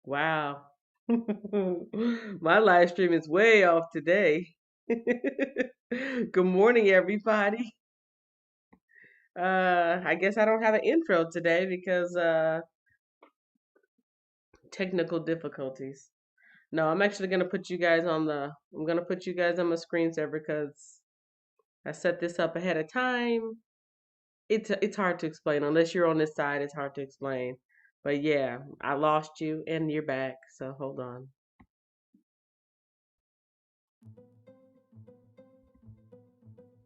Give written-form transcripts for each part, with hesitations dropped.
Wow. My live stream is way off today. Good morning, everybody. I guess I don't have an intro today because technical difficulties. No, I'm actually gonna put you guys on I'm gonna put you guys on my screensaver because I set this up ahead of time. It's hard to explain unless you're on this side. It's hard to explain. But yeah, I lost you and you're back. So hold on.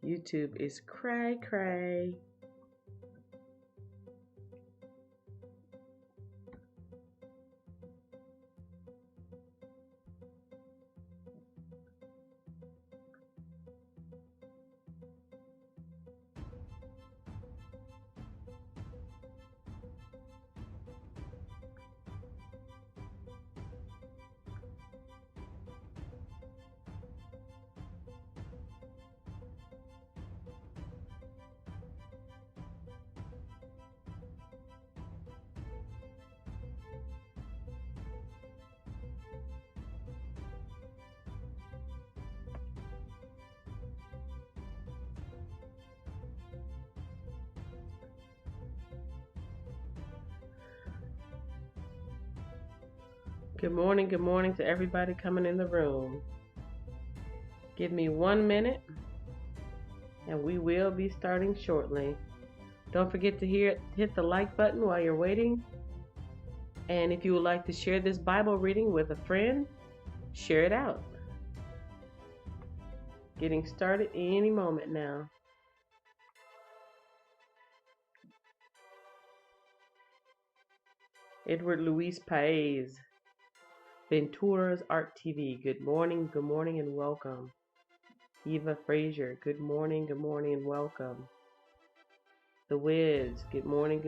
YouTube is cray cray. Good morning to everybody coming in the room. Give me 1 minute and we will be starting shortly. Don't forget to hit the like button while you're waiting. And if you would like to share this Bible reading with a friend, share it out. Getting started any moment now. Edward Luis Paez, Ventura's Art TV. Good morning, and welcome. Eva Frazier, good morning, and welcome. The Wiz, good morning,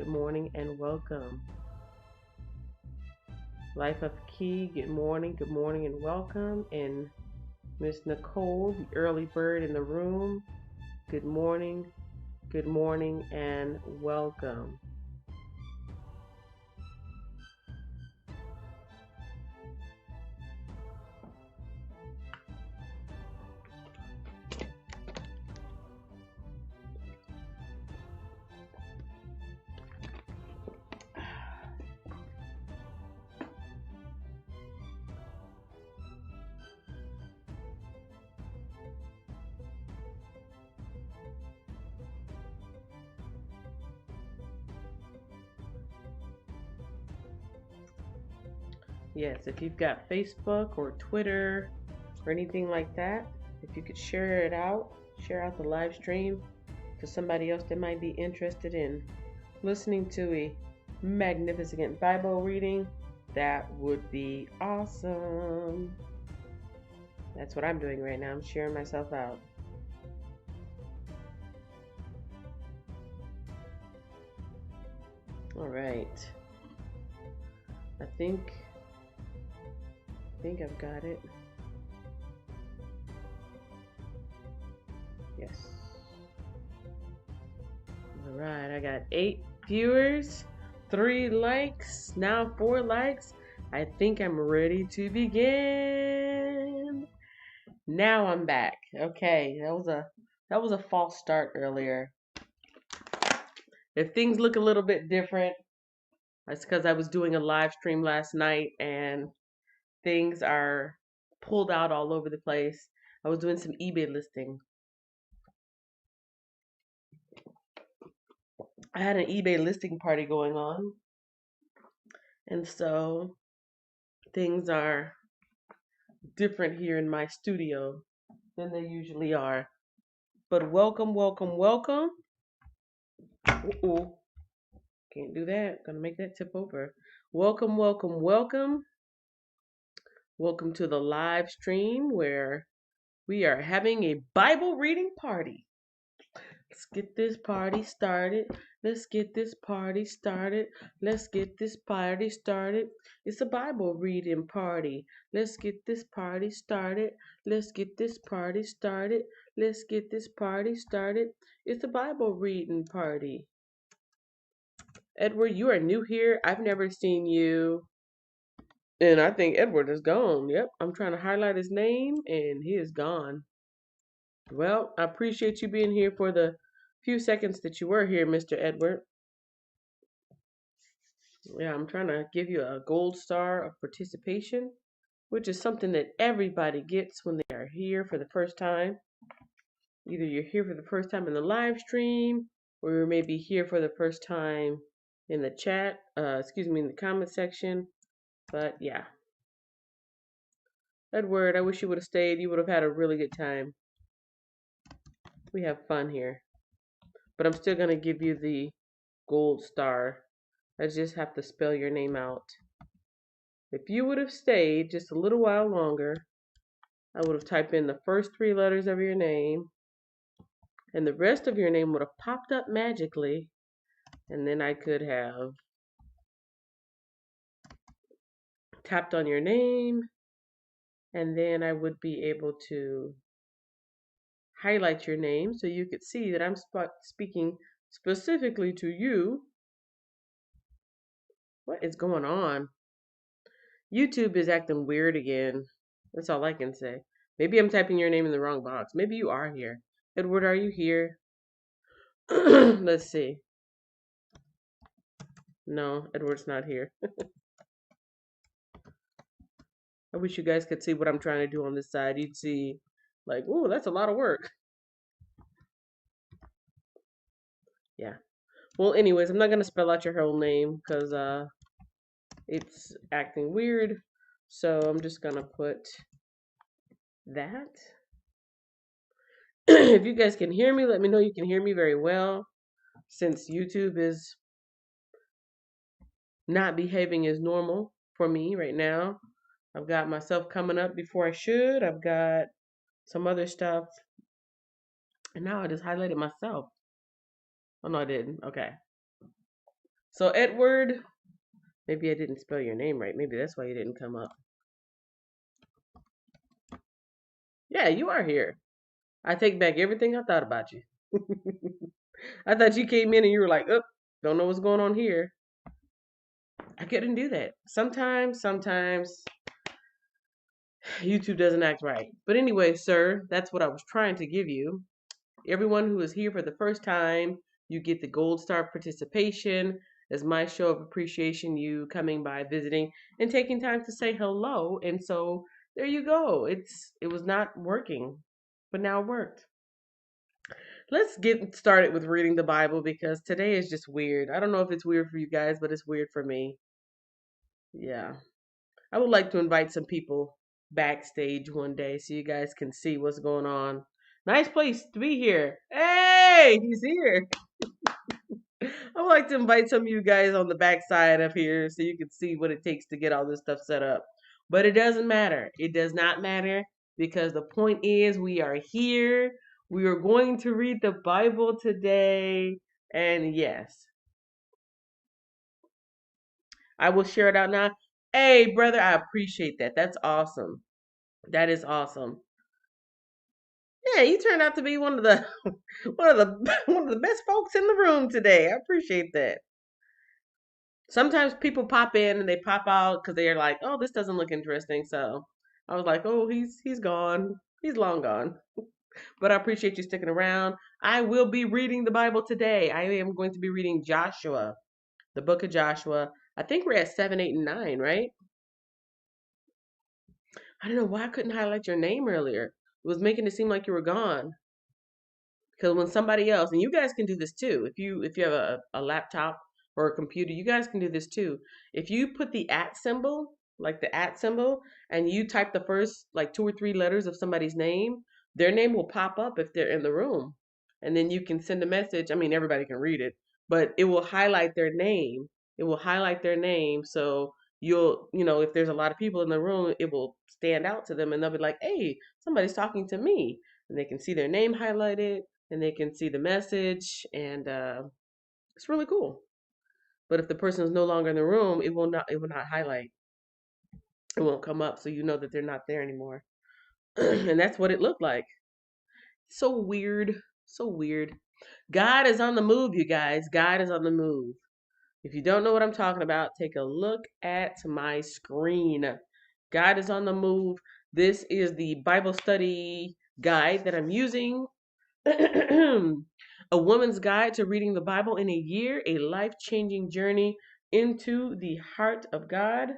and welcome. Life of Key, good morning, and welcome. And Miss Nicole, the early bird in the room, good morning, and welcome. Yes, if you've got Facebook or Twitter or anything like that, if you could share out the live stream to somebody else that might be interested in listening to a magnificent Bible reading, that would be awesome. That's what I'm doing right now. I'm sharing myself out. All right. I think I've got it. Yes. All right, I got 8 viewers, 3 likes, now 4 likes. I think I'm ready to begin. Now I'm back. Okay, that was a false start earlier. If things look a little bit different, that's because I was doing a live stream last night and things are pulled out all over the place. I was doing some eBay listing. I had an eBay listing party going on, and so things are different here in my studio than they usually are. But welcome. Uh-oh. Can't do that. Gonna make that tip over. Welcome. Welcome to the live stream where we are having a Bible reading party. Let's get this party started. Let's get this party started. Let's get this party started. It's a Bible reading party. Let's get this party started. Let's get this party started. Let's get this party started. It's a Bible reading party. Edward, you are new here. I've never seen you And I think Edward is gone. Yep, I'm trying to highlight his name and he is gone. Well, I appreciate you being here for the few seconds that you were here, Mr. Edward. Yeah, I'm trying to give you a gold star of participation, which is something that everybody gets when they are here for the first time. Either you're here for the first time in the live stream, or you're maybe here for the first time in the chat, in the comment section. But yeah, Edward, I wish you would have stayed. You would have had a really good time. We have fun here. But I'm still going to give you the gold star. I just have to spell your name out. If you would have stayed just a little while longer, I would have typed in the first 3 letters of your name, and the rest of your name would have popped up magically, and then I could have tapped on your name, and then I would be able to highlight your name so you could see that I'm speaking specifically to you. What is going on? YouTube is acting weird again. That's all I can say. Maybe I'm typing your name in the wrong box. Maybe you are here. Edward, are you here? Let's see. No, Edward's not here. I wish you guys could see what I'm trying to do on this side. You'd see, like, ooh, that's a lot of work. Yeah. Well, anyways, I'm not going to spell out your whole name because it's acting weird. So I'm just going to put that. If you guys can hear me, let me know you can hear me very well. Since YouTube is not behaving as normal for me right now. I've got myself coming up before I should. I've got some other stuff. And now I just highlighted myself. Oh, no, I didn't. Okay. So, Edward, maybe I didn't spell your name right. Maybe that's why you didn't come up. Yeah, you are here. I take back everything I thought about you. I thought you came in and you were like, oh, don't know what's going on here. I couldn't do that. Sometimes YouTube doesn't act right. But anyway, sir, that's what I was trying to give you. Everyone who is here for the first time, you get the gold star participation as my show of appreciation, you coming by, visiting, and taking time to say hello. And so there you go. It was not working, but now it worked. Let's get started with reading the Bible because today is just weird. I don't know if it's weird for you guys, but it's weird for me. Yeah. I would like to invite some people backstage one day so you guys can see what's going on. Nice place to be here. Hey, he's here. I would like to invite some of you guys on the backside up here so you can see what it takes to get all this stuff set up. But it doesn't matter. It does not matter because the point is we are here. We are going to read the Bible today. And yes, I will share it out now. Hey, brother, I appreciate that. That's awesome. That is awesome. Yeah, you turned out to be one of the one of the best folks in the room today. I appreciate that. Sometimes people pop in and they pop out because they're like, "Oh, this doesn't look interesting." So I was like, "Oh, he's gone. He's long gone." But I appreciate you sticking around. I will be reading the Bible today. I am going to be reading Joshua, the book of Joshua. I think we're at 7, 8, and 9, right? I don't know why I couldn't highlight your name earlier. It was making it seem like you were gone. Because when somebody else, and you guys can do this too, if you have a laptop or a computer, you guys can do this too. If you put the at symbol, like the at symbol, and you type the first like 2 or 3 letters of somebody's name, their name will pop up if they're in the room. And then you can send a message. I mean, everybody can read it, but it will highlight their name. It will highlight their name. So if there's a lot of people in the room, it will stand out to them and they'll be like, hey, somebody's talking to me. And they can see their name highlighted and they can see the message, and it's really cool. But if the person is no longer in the room, it will not highlight. It won't come up, so you know that they're not there anymore. And that's what it looked like. So weird, so weird. God is on the move, you guys. God is on the move. If you don't know what I'm talking about, take a look at my screen. God is on the move. This is the Bible study guide that I'm using. A woman's guide to reading the Bible in a year, a life-changing journey into the heart of God.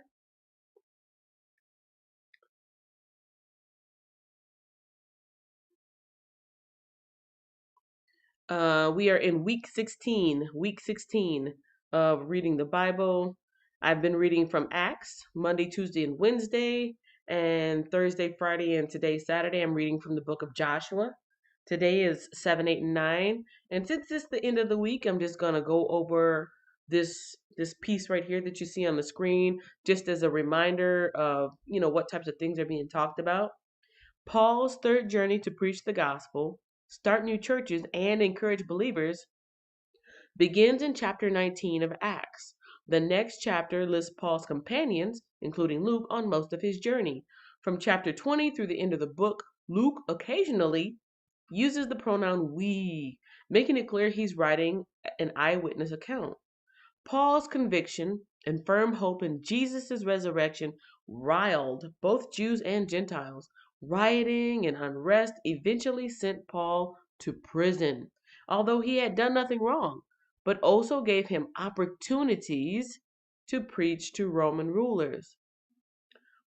We are in week 16 of reading the Bible. I've been reading from Acts, Monday, Tuesday, and Wednesday, and Thursday, Friday, and today, Saturday, I'm reading from the book of Joshua. Today is 7, 8, and 9. And since it's the end of the week, I'm just gonna go over this piece right here that you see on the screen, just as a reminder of, what types of things are being talked about. Paul's third journey to preach the gospel, start new churches, and encourage believers begins in chapter 19 of Acts. The next chapter lists Paul's companions, including Luke, on most of his journey. From chapter 20 through the end of the book, Luke occasionally uses the pronoun we, making it clear he's writing an eyewitness account. Paul's conviction and firm hope in Jesus' resurrection riled both Jews and Gentiles. Rioting and unrest eventually sent Paul to prison, although he had done nothing wrong, but also gave him opportunities to preach to Roman rulers.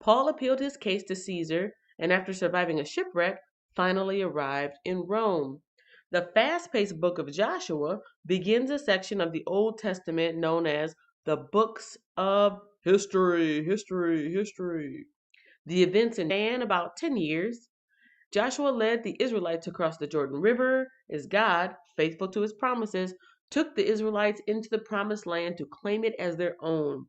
Paul appealed his case to Caesar and, after surviving a shipwreck, finally arrived in Rome. The fast paced book of Joshua begins a section of the Old Testament known as the Books of History. The events span about 10 years. Joshua led the Israelites across the Jordan River as God, faithful to his promises, took the Israelites into the promised land to claim it as their own.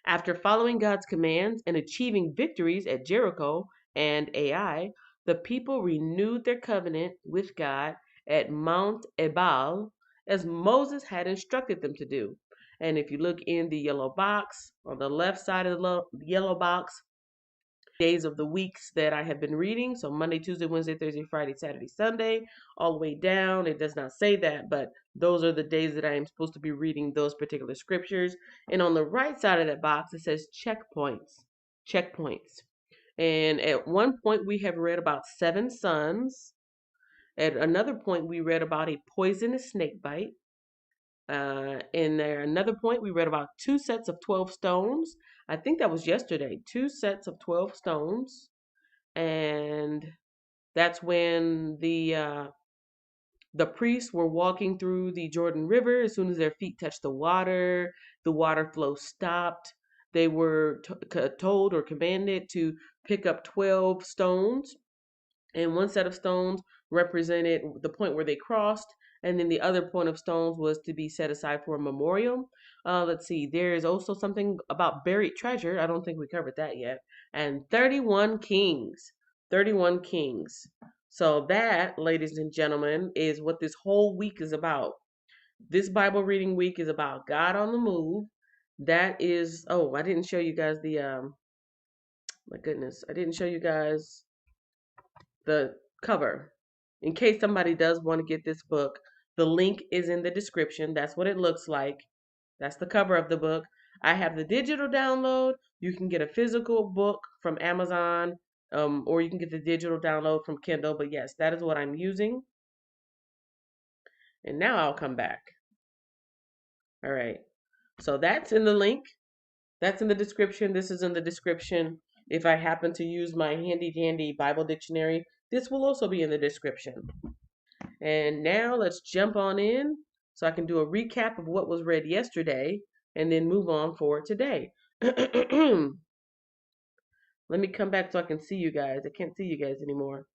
After following God's commands and achieving victories at Jericho and Ai, the people renewed their covenant with God at Mount Ebal, as Moses had instructed them to do. And if you look in the yellow box, on the left side of the yellow box, days of the weeks that I have been reading. So Monday, Tuesday, Wednesday, Thursday, Friday, Saturday, Sunday, all the way down. It does not say that, but those are the days that I am supposed to be reading those particular scriptures. And on the right side of that box, it says checkpoints. Checkpoints. And at one point, we have read about 7 sons. At another point, we read about a poisonous snake bite. In there, another point, we read about 2 sets of 12 stones. I think that was yesterday. 2 sets of 12 stones, and that's when the priests were walking through the Jordan River. As soon as their feet touched the water flow stopped. They were told or commanded to pick up 12 stones, and one set of stones represented the point where they crossed, and then the other point of stones was to be set aside for a memorial. Let's see, there is also something about buried treasure. I don't think we covered that yet. And 31 kings. 31 kings. So that, ladies and gentlemen, is what this whole week is about. This Bible reading week is about God on the move. That is, oh, I didn't show you guys my goodness, I didn't show you guys the cover. In case somebody does want to get this book, the link is in the description. That's what it looks like. That's the cover of the book. I have the digital download. You can get a physical book from Amazon, or you can get the digital download from Kindle. But yes, that is what I'm using. And now I'll come back. All right. So that's in the link. That's in the description. This is in the description. If I happen to use my handy dandy Bible dictionary, this will also be in the description. And now let's jump on in so I can do a recap of what was read yesterday and then move on for today. Let me come back so I can see you guys. I can't see you guys anymore.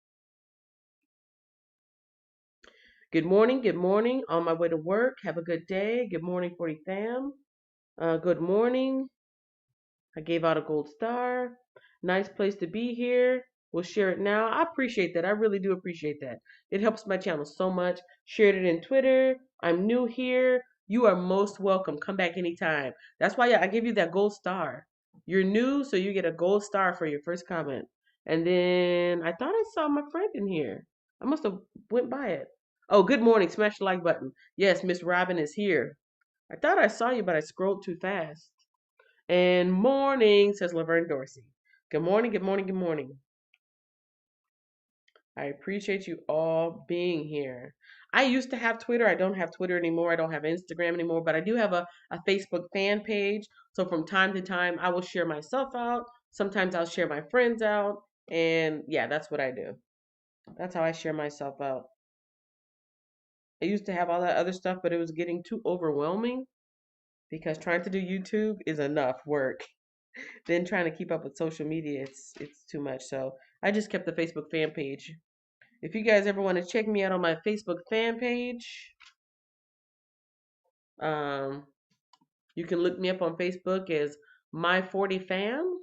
Good morning. Good morning. On my way to work. Have a good day. Good morning, 40 fam. Good morning. I gave out a gold star. Nice place to be here. We'll share it now. I appreciate that. I really do appreciate that. It helps my channel so much. Shared it in Twitter. I'm new here. You are most welcome. Come back anytime. That's why I give you that gold star. You're new, so you get a gold star for your first comment. And then I thought I saw my friend in here. I must have went by it. Oh, good morning. Smash the like button. Yes, Miss Robin is here. I thought I saw you, but I scrolled too fast. And morning, says Laverne Dorsey. Good morning, good morning, good morning. I appreciate you all being here. I used to have Twitter. I don't have Twitter anymore. I don't have Instagram anymore, but I do have a Facebook fan page. So from time to time, I will share myself out. Sometimes I'll share my friends out. And yeah, that's what I do. That's how I share myself out. I used to have all that other stuff, but it was getting too overwhelming because trying to do YouTube is enough work. Then trying to keep up with social media, it's too much. So I just kept the Facebook fan page. If you guys ever want to check me out on my Facebook fan page, um, you can look me up on Facebook as My 40 Fam.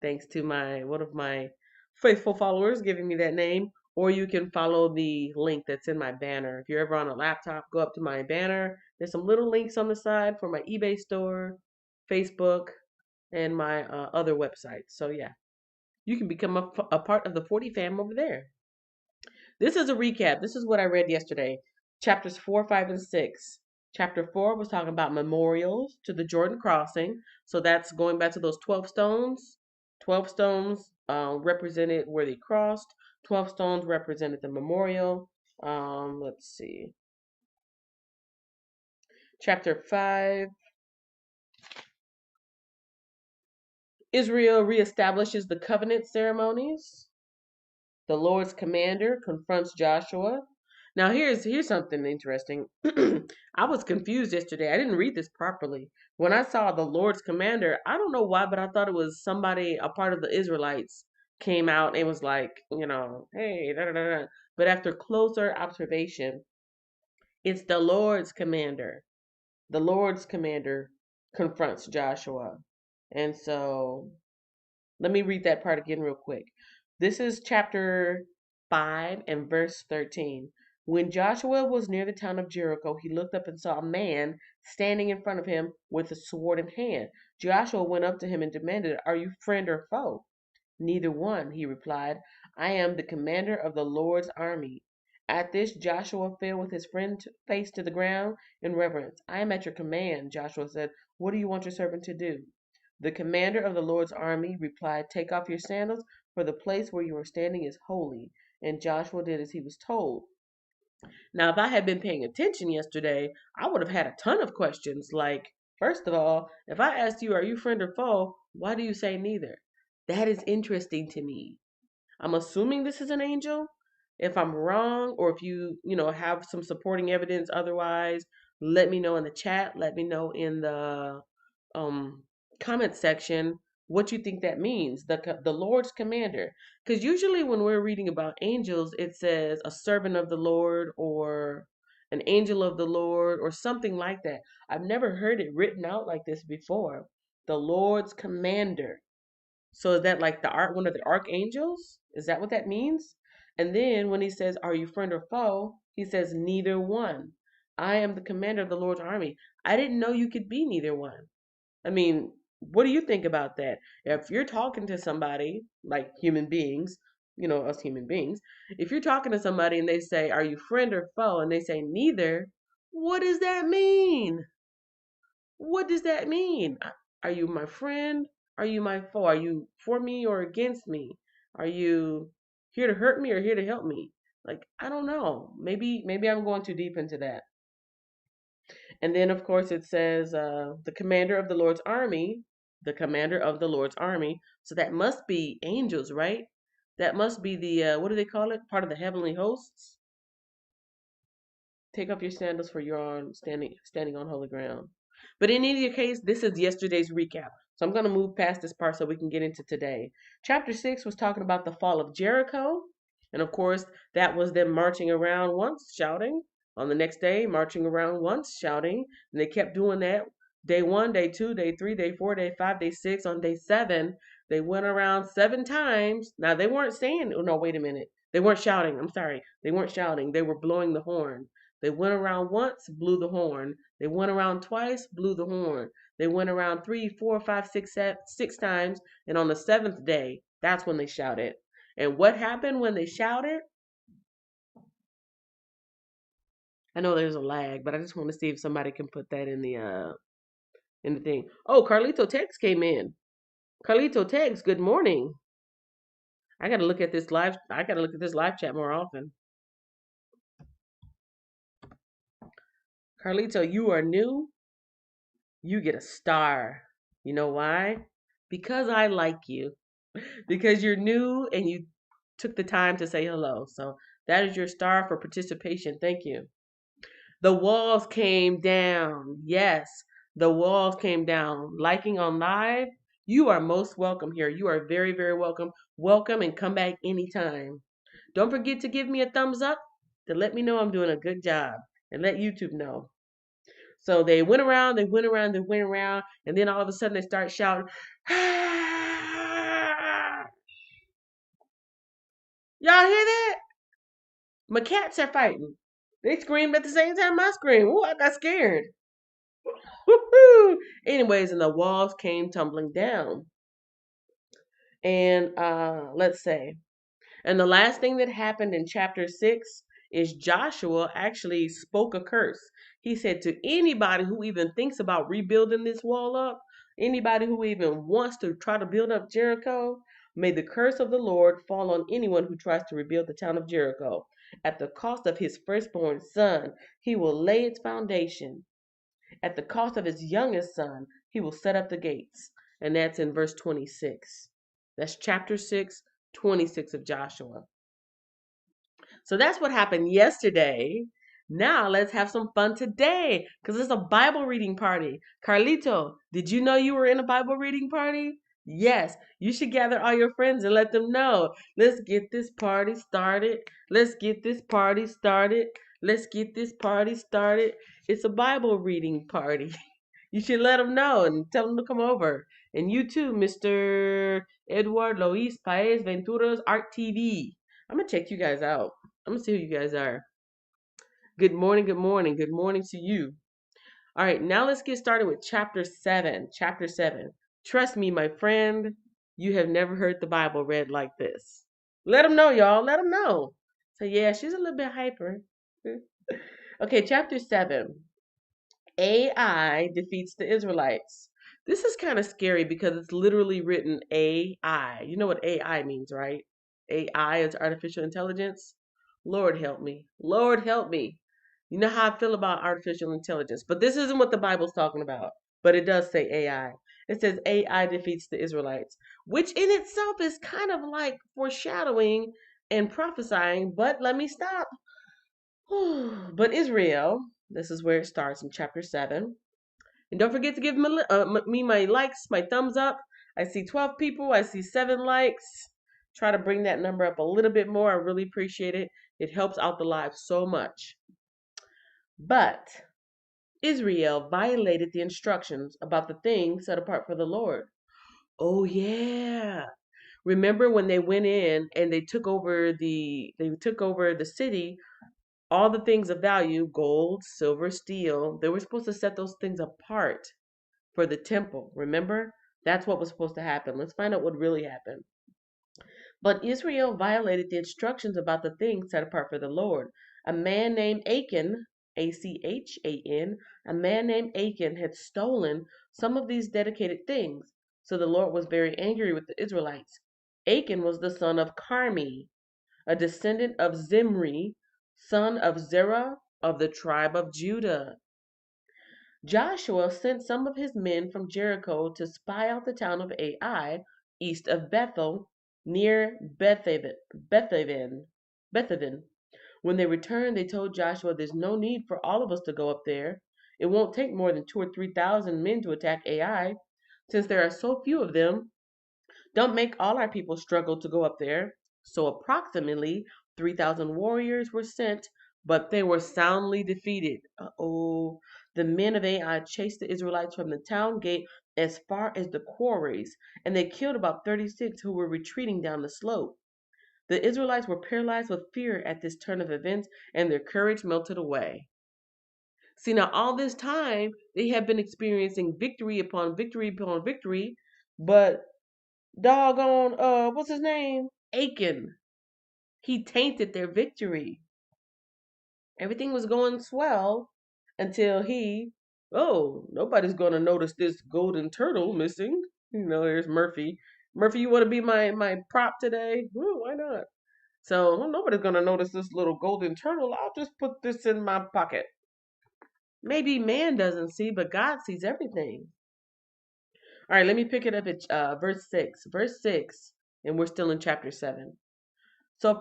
Thanks to my one of my faithful followers giving me that name. Or you can follow the link that's in my banner. If you're ever on a laptop, go up to my banner. There's some little links on the side for my eBay store, Facebook, and my other websites. So yeah, you can become a part of the 40 fam over there. This is a recap. This is what I read yesterday. Chapters 4, 5, and 6. Chapter 4 was talking about memorials to the Jordan crossing. So that's going back to those 12 stones. 12 stones represented where they crossed. 12 stones represented the memorial. Let's see. Chapter 5. Israel reestablishes the covenant ceremonies. The Lord's commander confronts Joshua. Now here's something interesting. I was confused yesterday. I didn't read this properly. When I saw the Lord's commander, I don't know why, but I thought it was somebody, a part of the Israelites, came out and was like, hey, da da da da. But after closer observation, it's the Lord's commander. The Lord's commander confronts Joshua. And so let me read that part again real quick. This is chapter 5 and verse 13. When Joshua was near the town of Jericho, he looked up and saw a man standing in front of him with a sword in hand. Joshua went up to him and demanded, "Are you friend or foe?" "Neither one," he replied. "I am the commander of the Lord's army." At this, Joshua fell with his friend face to the ground in reverence. "I am at your command," Joshua said. "What do you want your servant to do?" The commander of the Lord's army replied, "Take off your sandals, for the place where you are standing is holy." And Joshua did as he was told. Now, if I had been paying attention yesterday, I would have had a ton of questions. Like, first of all, if I asked you, "Are you friend or foe?" why do you say neither? That is interesting to me. I'm assuming this is an angel. If I'm wrong, or if you have some supporting evidence otherwise, let me know in the chat. Let me know in the um comment section what you think that means. The Lord's commander, because usually when we're reading about angels, it says a servant of the Lord or an angel of the Lord or something like that. I've never heard it written out like this before. The Lord's commander. So is that like one of the archangels? Is that what that means? And then when he says, "Are you friend or foe?" he says, "Neither one. I am the commander of the Lord's army." I didn't know you could be neither one. I mean, what do you think about that? If you're talking to somebody, like human beings, us human beings, if you're talking to somebody and they say, "Are you friend or foe?" and they say neither, what does that mean? What does that mean? Are you my friend? Are you my foe? Are you for me or against me? Are you here to hurt me or here to help me? Like, I don't know. Maybe I'm going too deep into that. And then, of course, it says the commander of the Lord's army, the commander of the Lord's army. So that must be angels, right? That must be the, what do they call it? Part of the heavenly hosts. Take off your sandals, for you're standing on holy ground. But in any case, this is yesterday's recap. So I'm going to move past this part so we can get into today. Chapter 6 was talking about the fall of Jericho. And of course, that was them marching around once, shouting. On the next day, marching around once, shouting. And they kept doing that. Day 1, day 2, day 3, day 4, day 5, day 6. On day 7, they went around 7 times. Now, they weren't saying, oh, no, wait a minute. They weren't shouting. I'm sorry. They weren't shouting. They were blowing the horn. They went around once, blew the horn. They went around twice, blew the horn. They went around 3, 4, 5, 6, 6 times, and on the 7th day, that's when they shouted. And what happened when they shouted? I know there's a lag, but I just want to see if somebody can put that in the thing. Oh, Carlito Tex came in. Carlito Tex, good morning. I gotta look at this live chat more often. Carlito, you are new. You get a star. You know why? Because I like you. Because you're new and you took the time to say hello. So that is your star for participation. Thank you. The walls came down. Yes, the walls came down. Liking on live, you are most welcome here. You are very, very welcome. Welcome and come back anytime. Don't forget to give me a thumbs up to let me know I'm doing a good job and let YouTube know. So they went around, they went around, they went around, and then all of a sudden they start shouting, "Ah!" Y'all hear that? My cats are fighting. They screamed at the same time I screamed. Ooh, I got scared. Woo-hoo! Anyways, and the walls came tumbling down. And let's say, and the last thing that happened in chapter 6 is Joshua actually spoke a curse. He said to anybody who even thinks about rebuilding this wall up, anybody who even wants to try to build up Jericho, may the curse of the Lord fall on anyone who tries to rebuild the town of Jericho. At the cost of his firstborn son, he will lay its foundation. At the cost of his youngest son, he will set up the gates. And that's in verse 26. That's chapter 6, 26 of Joshua. So that's what happened yesterday. Now let's have some fun today because it's a Bible reading party. Carlito, did you know you were in a Bible reading party? Yes, you should gather all your friends and let them know. Let's get this party started. Let's get this party started. Let's get this party started. It's a Bible reading party. You should let them know and tell them to come over. And you too, Mr. Edward Luis Paez Ventura's Art TV. I'm going to check you guys out. I'm going to see who you guys are. Good morning, good morning, good morning to you. All right, now let's get started with chapter 7. Chapter 7. Trust me, my friend, you have never heard the Bible read like this. Let them know, y'all. Let them know. So, yeah, she's a little bit hyper. Okay, chapter 7. AI defeats the Israelites. This is kind of scary because it's literally written AI. You know what AI means, right? AI is artificial intelligence. Lord help me. Lord help me. You know how I feel about artificial intelligence, but this isn't what the Bible's talking about. But it does say AI. It says AI defeats the Israelites, which in itself is kind of like foreshadowing and prophesying, but let me stop. But Israel, this is where it starts in chapter 7. And don't forget to give me my likes, my thumbs up. I see 12 people. I see 7 likes. Try to bring that number up a little bit more. I really appreciate it. It helps out the live so much. But Israel violated the instructions about the things set apart for the Lord. Oh yeah. Remember when they went in and they took over the city, all the things of value, gold, silver, steel, they were supposed to set those things apart for the temple. Remember? That's what was supposed to happen. Let's find out what really happened. But Israel violated the instructions about the things set apart for the Lord. A man named Achan, Achan, a man named Achan had stolen some of these dedicated things. So the Lord was very angry with the Israelites. Achan was the son of Carmi, a descendant of Zimri, son of Zerah of the tribe of Judah. Joshua sent some of his men from Jericho to spy out the town of Ai, east of Bethel, near Bethaven. When they returned, they told Joshua, "There's no need for all of us to go up there. It won't take more than 2 or 3,000 men to attack Ai. Since there are so few of them, don't make all our people struggle to go up there." So approximately 3,000 warriors were sent, but they were soundly defeated. Oh, the men of Ai chased the Israelites from the town gate as far as the quarries, and they killed about 36 who were retreating down the slope. The Israelites were paralyzed with fear at this turn of events, and their courage melted away. See, now all this time, they have been experiencing victory upon victory upon victory, but doggone, what's his name? Achan. He tainted their victory. Everything was going swell until nobody's going to notice this golden turtle missing. There's Murphy. Murphy, you want to be my prop today? Ooh, why not? So nobody's going to notice this little golden turtle. I'll just put this in my pocket. Maybe man doesn't see, but God sees everything. All right, let me pick it up at verse 6. Verse 6, and we're still in chapter 7. So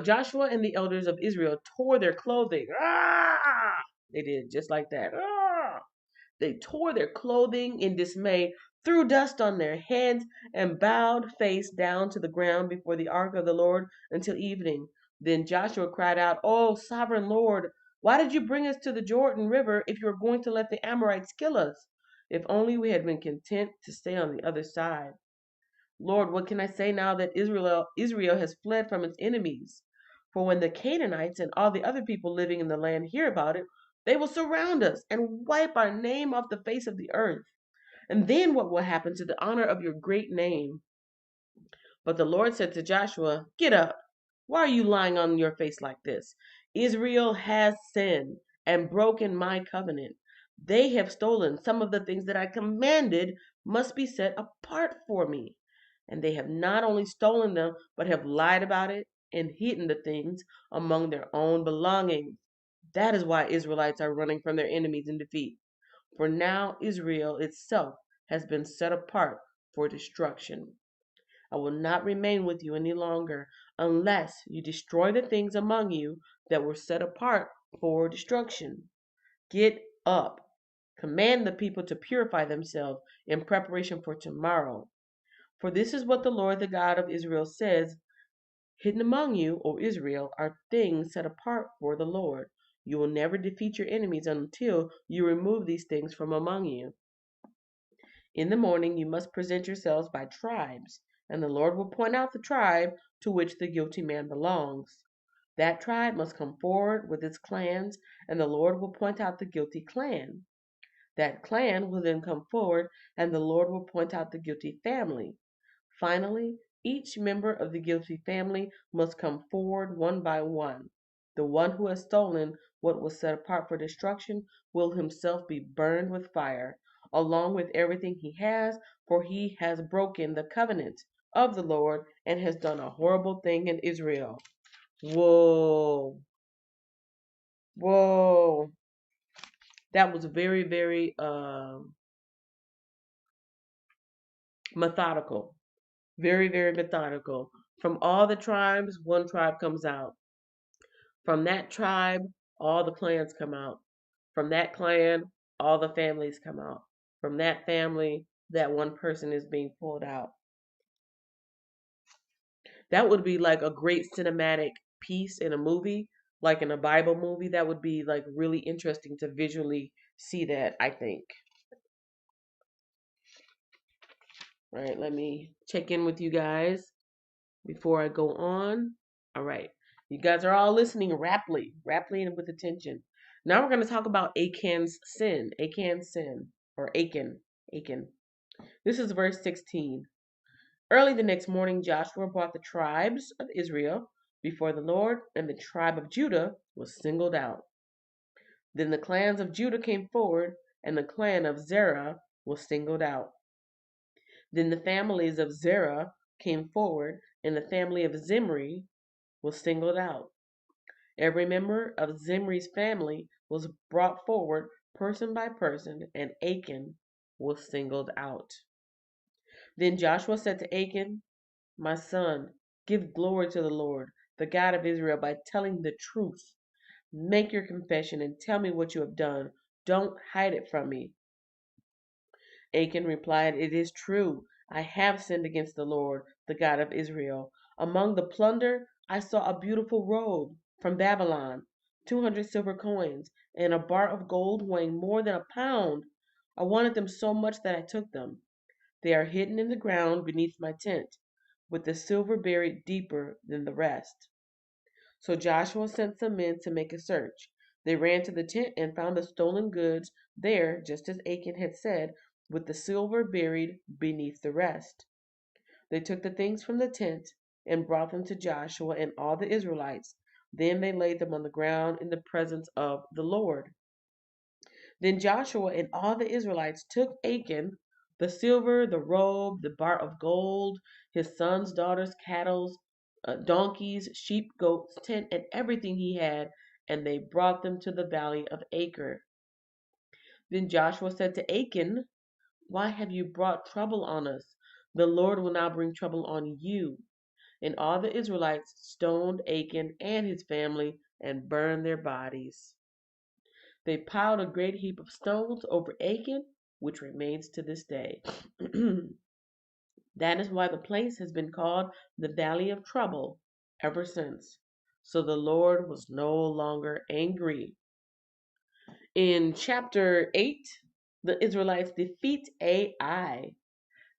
Joshua and the elders of Israel tore their clothing. Ah! They did just like that. Ah! They tore their clothing in dismay, threw dust on their heads, and bowed face down to the ground before the ark of the Lord until evening. Then Joshua cried out, "Oh, sovereign Lord, why did you bring us to the Jordan River if you are going to let the Amorites kill us? If only we had been content to stay on the other side. Lord, what can I say now that Israel has fled from its enemies? For when the Canaanites and all the other people living in the land hear about it, they will surround us and wipe our name off the face of the earth. And then what will happen to the honor of your great name?" But the Lord said to Joshua, "Get up. Why are you lying on your face like this? Israel has sinned and broken my covenant. They have stolen some of the things that I commanded must be set apart for me. And they have not only stolen them, but have lied about it and hidden the things among their own belongings. That is why Israelites are running from their enemies in defeat. For now Israel itself has been set apart for destruction. I will not remain with you any longer unless you destroy the things among you that were set apart for destruction. Get up. Command the people to purify themselves in preparation for tomorrow. For this is what the Lord, the God of Israel, says: Hidden among you, O Israel, are things set apart for the Lord. You will never defeat your enemies until you remove these things from among you. In the morning you must present yourselves by tribes, and the Lord will point out the tribe to which the guilty man belongs. That tribe must come forward with its clans, and the Lord will point out the guilty clan. That clan will then come forward, and the Lord will point out the guilty family. Finally, each member of the guilty family must come forward one by one. The one who has stolen what was set apart for destruction will himself be burned with fire, along with everything he has, for he has broken the covenant of the Lord and has done a horrible thing in Israel. Whoa. Whoa. That was very, very methodical. Very, very methodical. From all the tribes, one tribe comes out. From that tribe, all the clans come out. From that clan, all the families come out. From that family, that one person is being pulled out. That would be like a great cinematic piece in a movie, like in a Bible movie. That would be like really interesting to visually see that, I think. All right, let me check in with you guys before I go on. All right. You guys are all listening rapidly and with attention. Now we're going to talk about Achan's sin. Achan's sin. Or Achan. Achan. This is verse 16. Early the next morning, Joshua brought the tribes of Israel before the Lord, and the tribe of Judah was singled out. Then the clans of Judah came forward, and the clan of Zerah was singled out. Then the families of Zerah came forward, and the family of Zimri was singled out. Every member of Zimri's family was brought forward person by person, and Achan was singled out. Then Joshua said to Achan, "My son, give glory to the Lord, the God of Israel, by telling the truth. Make your confession and tell me what you have done. Don't hide it from me." Achan replied, "It is true. I have sinned against the Lord, the God of Israel. Among the plunder, I saw a beautiful robe from Babylon, 200 silver coins, and a bar of gold weighing more than a pound. I wanted them so much that I took them. They are hidden in the ground beneath my tent, with the silver buried deeper than the rest." So Joshua sent some men to make a search. They ran to the tent and found the stolen goods there, just as Achan had said, with the silver buried beneath the rest. They took the things from the tent and brought them to Joshua and all the Israelites. Then they laid them on the ground in the presence of the Lord. Then Joshua and all the Israelites took Achan, the silver, the robe, the bar of gold, his sons, daughters, cattle, donkeys, sheep, goats, tent, and everything he had, and they brought them to the valley of Achor. Then Joshua said to Achan, "Why have you brought trouble on us? The Lord will now bring trouble on you." And all the Israelites stoned Achan and his family and burned their bodies. They piled a great heap of stones over Achan, which remains to this day. That is why the place has been called the Valley of Trouble ever since. So the Lord was no longer angry. In chapter 8, the Israelites defeat Ai.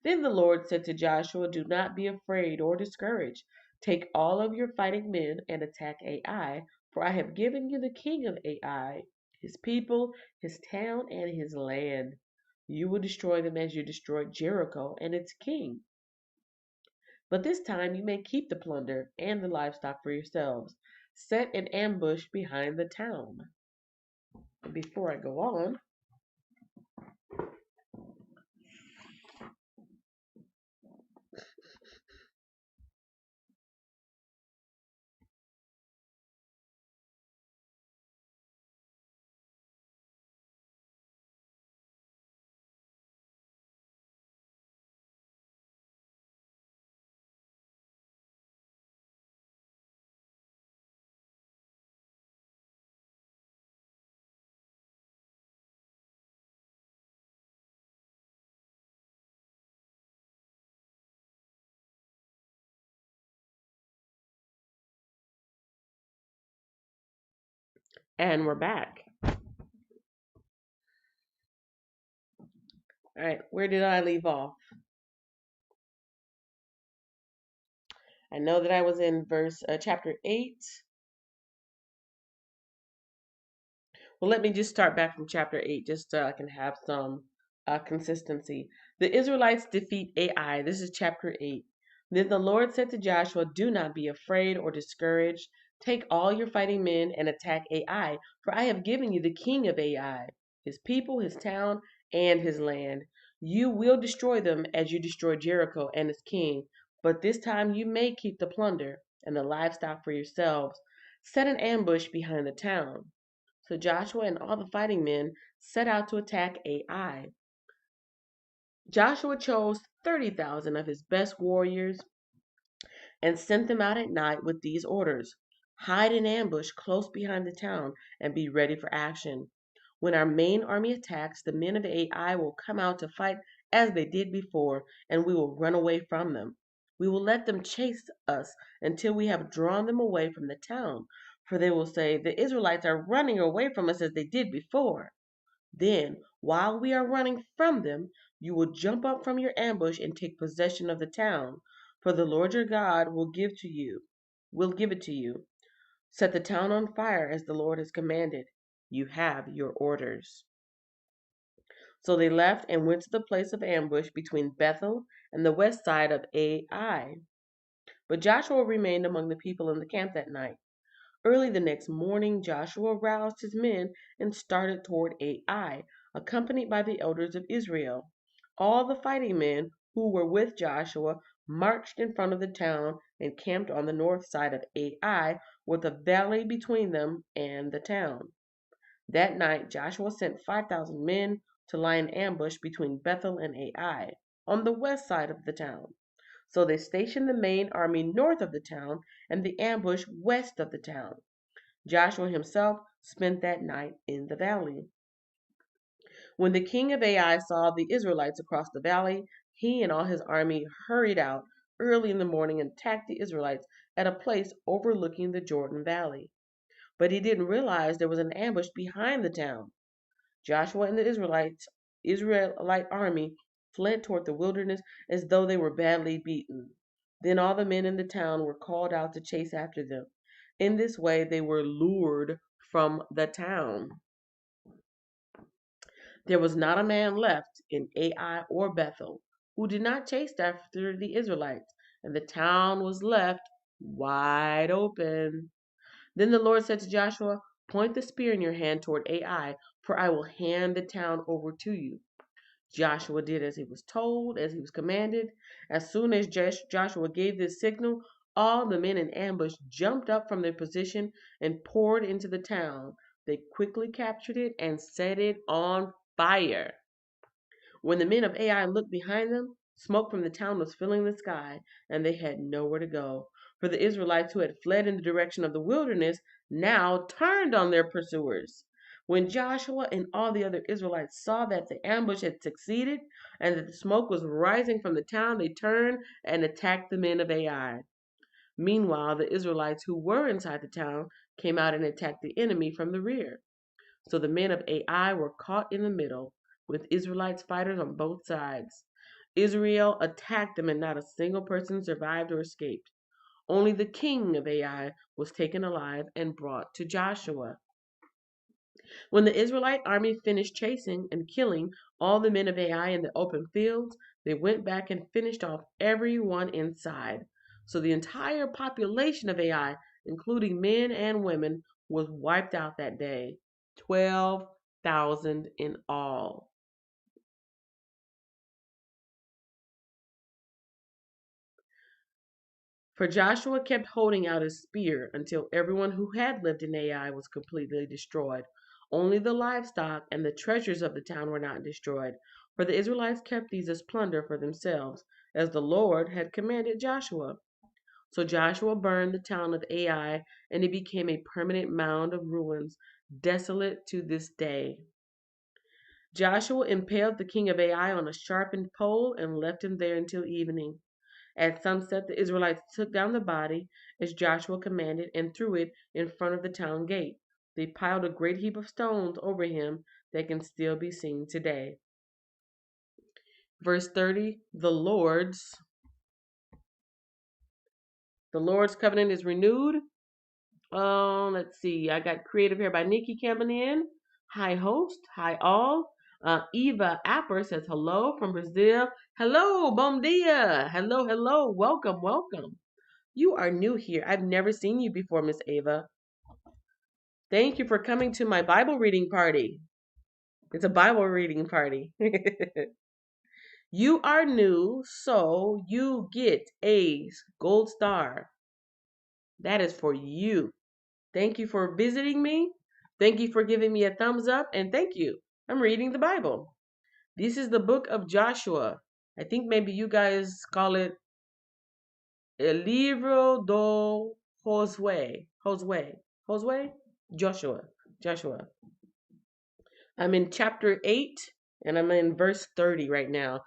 Then the Lord said to Joshua, "Do not be afraid or discouraged. Take all of your fighting men and attack Ai, for I have given you the king of Ai, his people, his town, and his land. You will destroy them as you destroyed Jericho and its king. But this time you may keep the plunder and the livestock for yourselves. Set an ambush behind the town." Before I go on, and we're back. All right, where did I leave off? I know that I was in chapter 8. Well, let me just start back from chapter 8 just so I can have some consistency. The Israelites defeat Ai. This is chapter 8. Then the Lord said to Joshua, "Do not be afraid or discouraged. Take all your fighting men and attack Ai, for I have given you the king of Ai, his people, his town, and his land. You will destroy them as you destroyed Jericho and its king, but this time you may keep the plunder and the livestock for yourselves. Set an ambush behind the town." So Joshua and all the fighting men set out to attack Ai. Joshua chose 30,000 of his best warriors and sent them out at night with these orders: "Hide in ambush close behind the town and be ready for action. When our main army attacks, the men of Ai will come out to fight as they did before, and we will run away from them. We will let them chase us until we have drawn them away from the town, for they will say, 'The Israelites are running away from us as they did before.' Then, while we are running from them, you will jump up from your ambush and take possession of the town, for the Lord your God will give it to you. Set the town on fire as the Lord has commanded. You have your orders." So they left and went to the place of ambush between Bethel and the west side of Ai. But Joshua remained among the people in the camp that night. Early the next morning, Joshua roused his men and started toward Ai, accompanied by the elders of Israel. All the fighting men who were with Joshua marched in front of the town and camped on the north side of Ai, with a valley between them and the town. That night, Joshua sent 5,000 men to lie in ambush between Bethel and Ai, on the west side of the town. So they stationed the main army north of the town and the ambush west of the town. Joshua himself spent that night in the valley. When the king of Ai saw the Israelites across the valley, he and all his army hurried out early in the morning and attacked the Israelites at a place overlooking the Jordan Valley. But he didn't realize there was an ambush behind the town. Joshua and the Israelite army fled toward the wilderness as though they were badly beaten. Then all the men in the town were called out to chase after them. In this way, they were lured from the town. There was not a man left in Ai or Bethel who did not chase after the Israelites, and the town was left wide open. Then the Lord said to Joshua, "Point the spear in your hand toward Ai, for I will hand the town over to you." Joshua did as he was told, as he was commanded. As soon as Joshua gave this signal, all the men in ambush jumped up from their position and poured into the town. They quickly captured it and set it on fire. When the men of Ai looked behind them, smoke from the town was filling the sky, and they had nowhere to go. For the Israelites who had fled in the direction of the wilderness now turned on their pursuers. When Joshua and all the other Israelites saw that the ambush had succeeded and that the smoke was rising from the town, they turned and attacked the men of Ai. Meanwhile, the Israelites who were inside the town came out and attacked the enemy from the rear. So the men of Ai were caught in the middle, with Israelites fighters on both sides. Israel attacked them, and not a single person survived or escaped. Only the king of Ai was taken alive and brought to Joshua. When the Israelite army finished chasing and killing all the men of Ai in the open fields, they went back and finished off everyone inside. So the entire population of Ai, including men and women, was wiped out that day. 12,000 in all. For Joshua kept holding out his spear until everyone who had lived in Ai was completely destroyed. Only the livestock and the treasures of the town were not destroyed, for the Israelites kept these as plunder for themselves, as the Lord had commanded Joshua. So Joshua burned the town of Ai, and it became a permanent mound of ruins, desolate to this day. Joshua impaled the king of Ai on a sharpened pole and left him there until evening. At sunset, the Israelites took down the body, as Joshua commanded, and threw it in front of the town gate. They piled a great heap of stones over him that can still be seen today. Verse 30, the Lord's covenant is renewed. Let's see. I got creative here by Nikki coming in. Hi, host. Hi, all. Eva Apper says hello from Brazil. Hello, bom dia. Hello, hello. Welcome, welcome. You are new here. I've never seen you before, Miss Ava. Thank you for coming to my Bible reading party. It's a Bible reading party. You are new, so you get a gold star. That is for you. Thank you for visiting me. Thank you for giving me a thumbs up. And thank you. I'm reading the Bible. This is the book of Joshua. I think maybe you guys call it El Libro do Josué. Josué? Joshua. I'm in chapter 8 and I'm in verse 30 right now.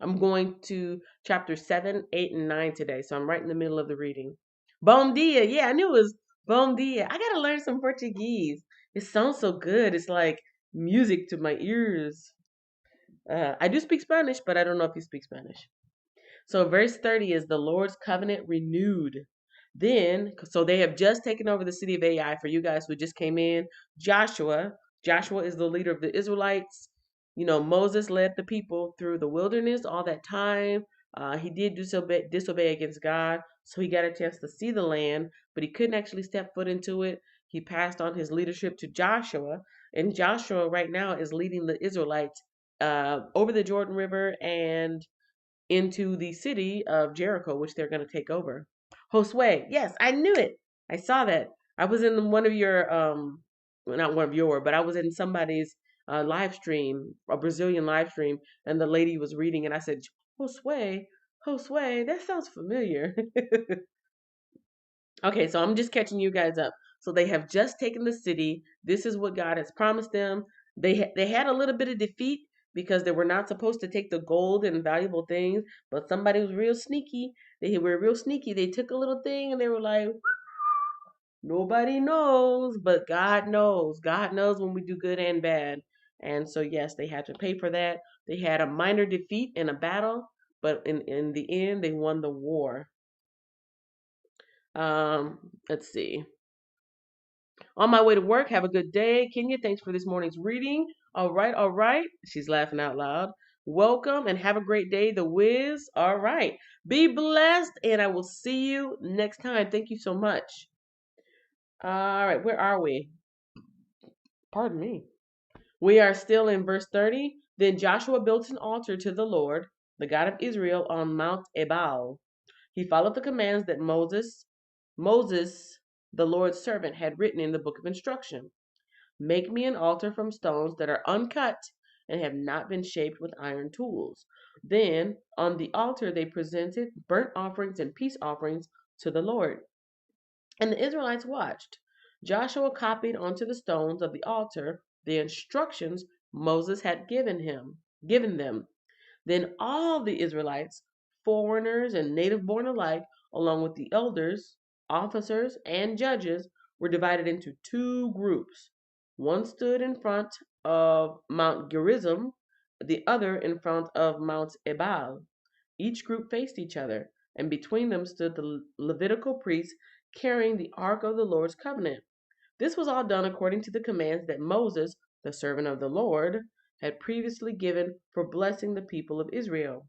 I'm going to chapter 7, 8, and 9 today. So I'm right in the middle of the reading. Bom dia. Yeah, I knew it was bom dia. I got to learn some Portuguese. It sounds so good. It's like music to my ears. I do speak Spanish, but I don't know if you speak Spanish. So verse 30 is the Lord's covenant renewed. Then, so they have just taken over the city of Ai. For you guys who just came in, Joshua is the leader of the Israelites. Moses led the people through the wilderness all that time. He did disobey against God, so he got a chance to see the land, but he couldn't actually step foot into it. He passed on his leadership to Joshua, and Joshua right now is leading the Israelites over the Jordan River and into the city of Jericho, which they're going to take over. Josue, yes, I knew it. I saw that. I was in one of your, well, not one of your, but I was in somebody's live stream, a Brazilian live stream, and the lady was reading, and I said, Josue, that sounds familiar. Okay, so I'm just catching you guys up. So they have just taken the city. This is what God has promised them. They had a little bit of defeat because they were not supposed to take the gold and valuable things, but somebody was real sneaky. They were real sneaky. They took a little thing and they were like, nobody knows, but God knows. God knows when we do good and bad. And so yes, they had to pay for that. They had a minor defeat in a battle, but in the end they won the war. Let's see. On my way to work, have a good day. Kenya, thanks for this morning's reading. All right. She's laughing out loud. Welcome and have a great day, The Wiz. All right. Be blessed, and I will see you next time. Thank you so much. All right. Where are we? Pardon me. We are still in verse 30. Then Joshua built an altar to the Lord, the God of Israel, on Mount Ebal. He followed the commands that Moses, the Lord's servant, had written in the book of instruction. Make me an altar from stones that are uncut and have not been shaped with iron tools. Then on the altar they presented burnt offerings and peace offerings to the Lord. And the Israelites watched. Joshua copied onto the stones of the altar the instructions Moses had given them. Then all the Israelites, foreigners and native born alike, along with the elders, officers, and judges, were divided into two groups. One stood in front of Mount Gerizim, the other in front of Mount Ebal. Each group faced each other, and between them stood the Levitical priests carrying the ark of the Lord's covenant. This was all done according to the commands that Moses, the servant of the Lord, had previously given for blessing the people of Israel.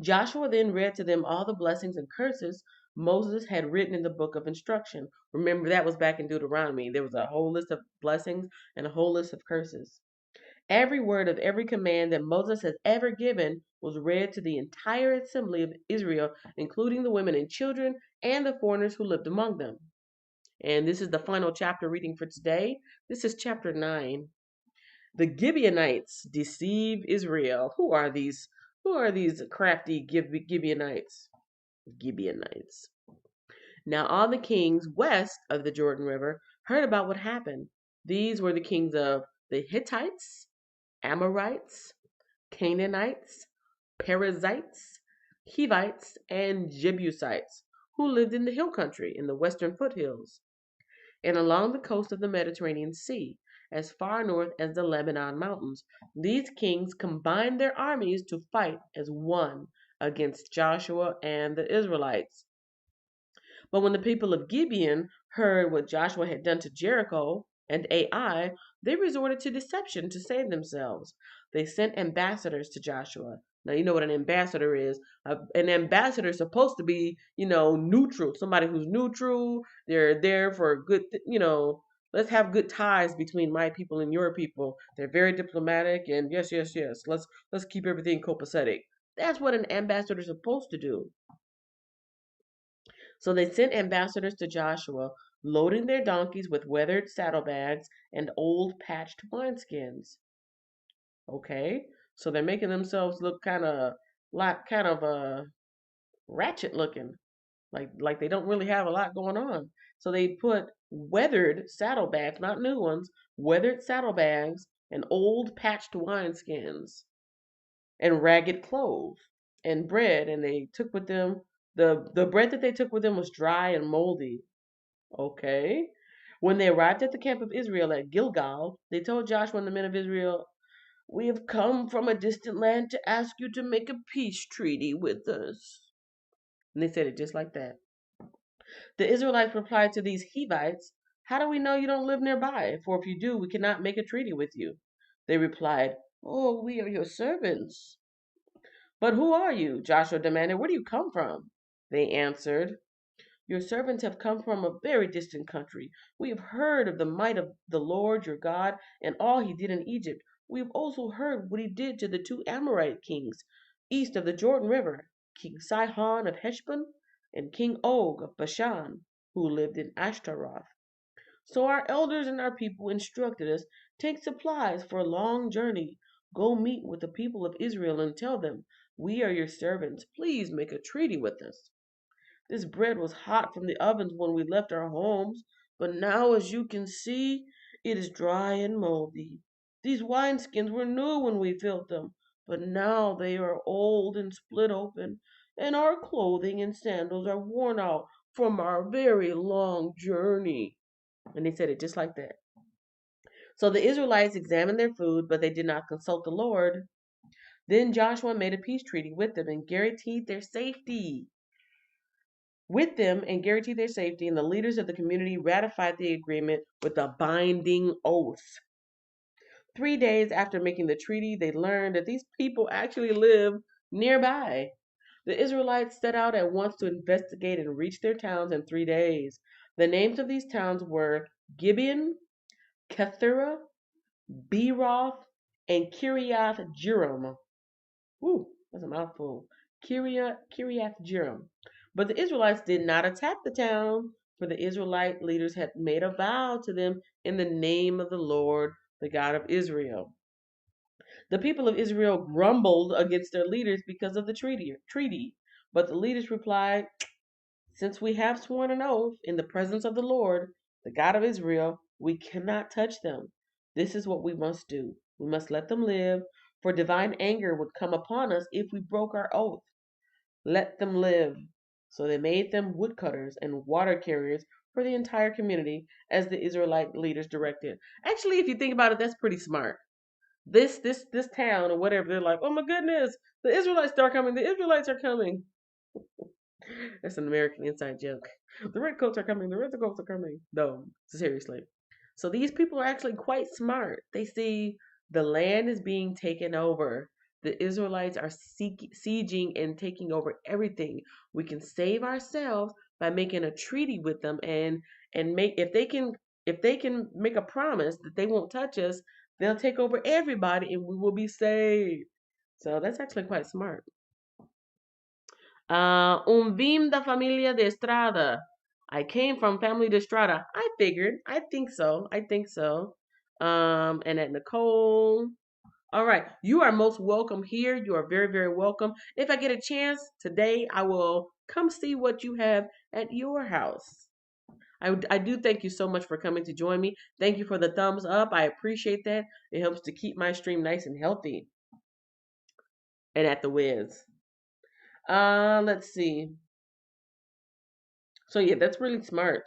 Joshua then read to them all the blessings and curses Moses had written in the book of instruction. Remember, that was back in Deuteronomy. There was a whole list of blessings and a whole list of curses. Every word of every command that Moses had ever given was read to the entire assembly of Israel, including the women and children and the foreigners who lived among them. And this is the final chapter reading for today. This is chapter 9. The Gibeonites deceive Israel. Who are these? Who are these crafty Gibeonites? Gibeonites. Now all the kings west of the Jordan River heard about what happened. These were the kings of the Hittites, Amorites, Canaanites, Perizzites, Hivites, and Jebusites, who lived in the hill country in the western foothills and along the coast of the Mediterranean Sea, as far north as the Lebanon mountains. These kings combined their armies to fight as one against Joshua and the Israelites. But when the people of Gibeon heard what Joshua had done to Jericho and Ai, they resorted to deception to save themselves. They sent ambassadors to Joshua. Now, you know what an ambassador is. An ambassador is supposed to be, neutral. Somebody who's neutral. They're there for good, let's have good ties between my people and your people. They're very diplomatic and yes, yes, yes. Let's keep everything copacetic. That's what an ambassador is supposed to do. So they sent ambassadors to Joshua, loading their donkeys with weathered saddlebags and old patched wineskins. Okay, so they're making themselves look ratchet looking, like they don't really have a lot going on. So they put weathered saddlebags, not new ones, weathered saddlebags and old patched wineskins and ragged clothes and bread, and they took with them the bread that they took with them was dry and moldy. Okay. When they arrived at the camp of Israel at Gilgal, they told Joshua and the men of Israel, "We have come from a distant land to ask you to make a peace treaty with us." And they said it just like that. The Israelites replied to these Hivites, "How do we know you don't live nearby? For if you do, we cannot make a treaty with you." They replied, "Oh, we are your servants." "But who are you?" Joshua demanded. "Where do you come from?" They answered, "Your servants have come from a very distant country. We have heard of the might of the Lord your God and all he did in Egypt. We have also heard what he did to the two Amorite kings east of the Jordan River, King Sihon of Heshbon and King Og of Bashan, who lived in Ashtaroth. So our elders and our people instructed us, take supplies for a long journey. Go meet with the people of Israel and tell them, we are your servants. Please make a treaty with us. This bread was hot from the ovens when we left our homes, but now, as you can see, it is dry and moldy. These wineskins were new when we filled them, but now they are old and split open, and our clothing and sandals are worn out from our very long journey." And they said it just like that. So the Israelites examined their food, but they did not consult the Lord. Then Joshua made a peace treaty with them and guaranteed their safety. And the leaders of the community ratified the agreement with a binding oath. 3 days after making the treaty, they learned that these people actually live nearby. The Israelites set out at once to investigate and reached their towns in 3 days. The names of these towns were Gibeon, Kethera, Beeroth, and Kiriath Jearim. Woo, that's a mouthful. Kiriath Jearim. But the Israelites did not attack the town, for the Israelite leaders had made a vow to them in the name of the Lord, the God of Israel. The people of Israel grumbled against their leaders because of the treaty. But the leaders replied, since we have sworn an oath in the presence of the Lord, the God of Israel, we cannot touch them. This is what we must do. We must let them live, for divine anger would come upon us if we broke our oath. Let them live. So they made them woodcutters and water carriers for the entire community, as the Israelite leaders directed. Actually, if you think about it, that's pretty smart. This town or whatever, they're like, oh my goodness, the Israelites are coming. The Israelites are coming. That's an American inside joke. The redcoats are coming. The redcoats are coming. No, seriously. So these people are actually quite smart. They see the land is being taken over. The Israelites are sieging and taking over everything. We can save ourselves by making a treaty with them and make if they can make a promise that they won't touch us, they'll take over everybody and we will be saved. So that's actually quite smart. Vim da família de Estrada. I came from family de Estrada. I figured. I think so. I think so. And at Nicole. All right. You are most welcome here. You are very, very welcome. If I get a chance today, I will come see what you have at your house. I do thank you so much for coming to join me. Thank you for the thumbs up. I appreciate that. It helps to keep my stream nice and healthy. And at the Wiz. Let's see. So yeah, that's really smart.